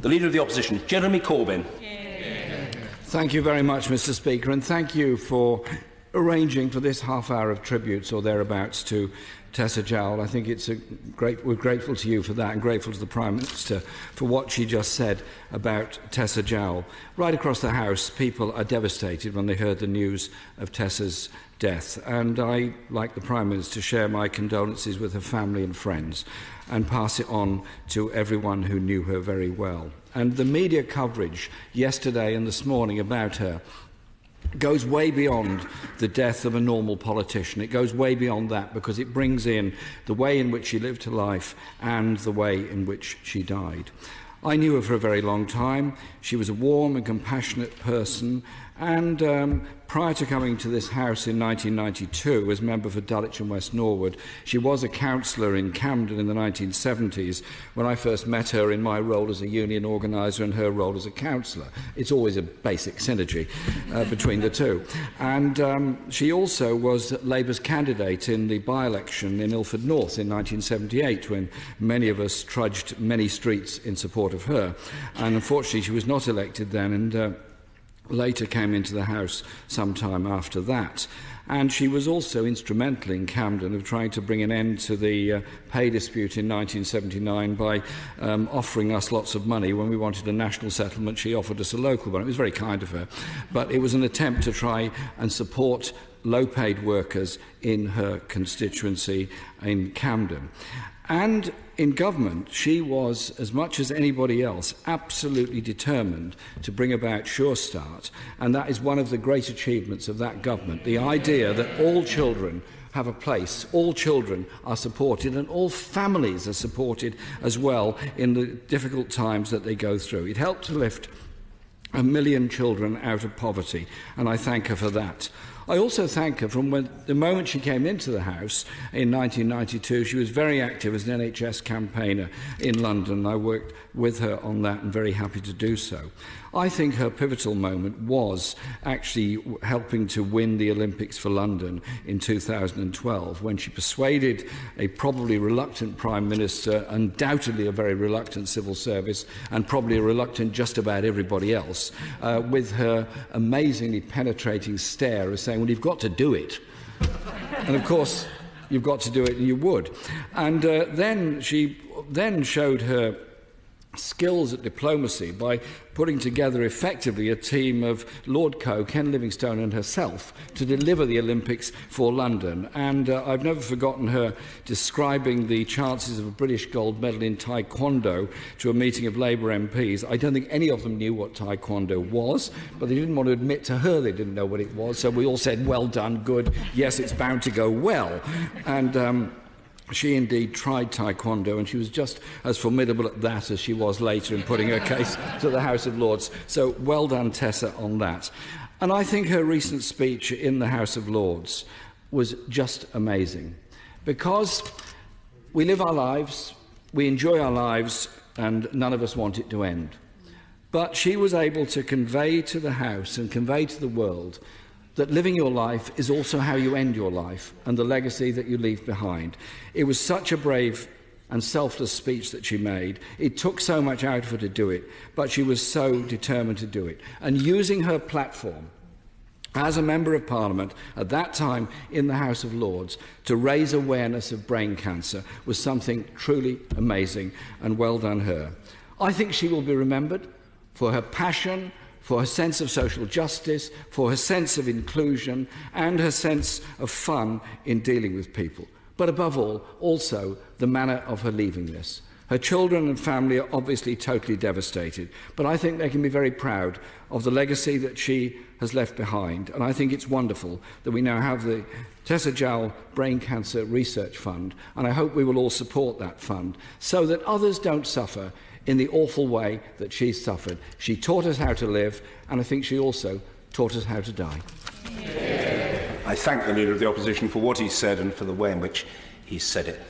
The Leader of the Opposition, Jeremy Corbyn. Thank you very much, Mr. Speaker, and thank you for arranging for this half hour of tributes or thereabouts to Tessa Jowell. I think we're grateful to you for that, and grateful to the Prime Minister for what she just said about Tessa Jowell. Right across the House, people are devastated when they heard the news of Tessa's death, and I, like the Prime Minister, share my condolences with her family and friends and pass it on to everyone who knew her very well. And the media coverage yesterday and this morning about her goes way beyond the death of a normal politician. It goes way beyond that, because it brings in the way in which she lived her life and the way in which she died. I knew her for a very long time. She was a warm and compassionate person, and prior to coming to this House in 1992 as member for Dulwich and West Norwood, she was a councillor in Camden in the 1970s when I first met her in my role as a union organiser and her role as a councillor. It's always a basic synergy between the two. And she also was Labour's candidate in the by-election in Ilford North in 1978, when many of us trudged many streets in support of her. And unfortunately she was not elected then, and later came into the House sometime after that. And she was also instrumental in Camden of trying to bring an end to the pay dispute in 1979 by offering us lots of money. When we wanted a national settlement, she offered us a local one. It was very kind of her, but it was an attempt to try and support low-paid workers in her constituency in Camden. And in government, she was, as much as anybody else, absolutely determined to bring about Sure Start, and that is one of the great achievements of that government, the idea that all children have a place, all children are supported, and all families are supported as well in the difficult times that they go through. It helped to lift 1 million children out of poverty, and I thank her for that. I also thank her from the moment she came into the House in 1992. She was very active as an NHS campaigner in London. I worked with her on that and very happy to do so. I think her pivotal moment was actually helping to win the Olympics for London in 2012, when she persuaded a probably reluctant Prime Minister, undoubtedly a very reluctant civil service, and probably a reluctant just about everybody else, with her amazingly penetrating stare of saying, well, you've got to do it. And of course, you've got to do it, and you would. And then she showed her skills at diplomacy by putting together effectively a team of Lord Coe, Ken Livingstone and herself to deliver the Olympics for London. And I've never forgotten her describing the chances of a British gold medal in Taekwondo to a meeting of Labour MPs. I don't think any of them knew what Taekwondo was, but they didn't want to admit to her they didn't know what it was, so we all said, well done, good, yes, it's bound to go well. And she indeed tried Taekwondo, and she was just as formidable at that as she was later in putting her case to the House of Lords. So well done, Tessa, on that. And I think her recent speech in the House of Lords was just amazing, because we live our lives, we enjoy our lives, and none of us want it to end. But she was able to convey to the House and convey to the world that living your life is also how you end your life and the legacy that you leave behind. It was such a brave and selfless speech that she made. It took so much out of her to do it, but she was so determined to do it. And using her platform as a Member of Parliament at that time in the House of Lords to raise awareness of brain cancer was something truly amazing, and well done her. I think she will be remembered for her passion, for her sense of social justice, for her sense of inclusion, and her sense of fun in dealing with people. But above all, also the manner of her leaving this. Her children and family are obviously totally devastated, but I think they can be very proud of the legacy that she has left behind. And I think it's wonderful that we now have the Tessa Jowell Brain Cancer Research Fund, and I hope we will all support that fund so that others don't suffer in the awful way that she suffered. She taught us how to live, and I think she also taught us how to die. I thank the Leader of the Opposition for what he said and for the way in which he said it.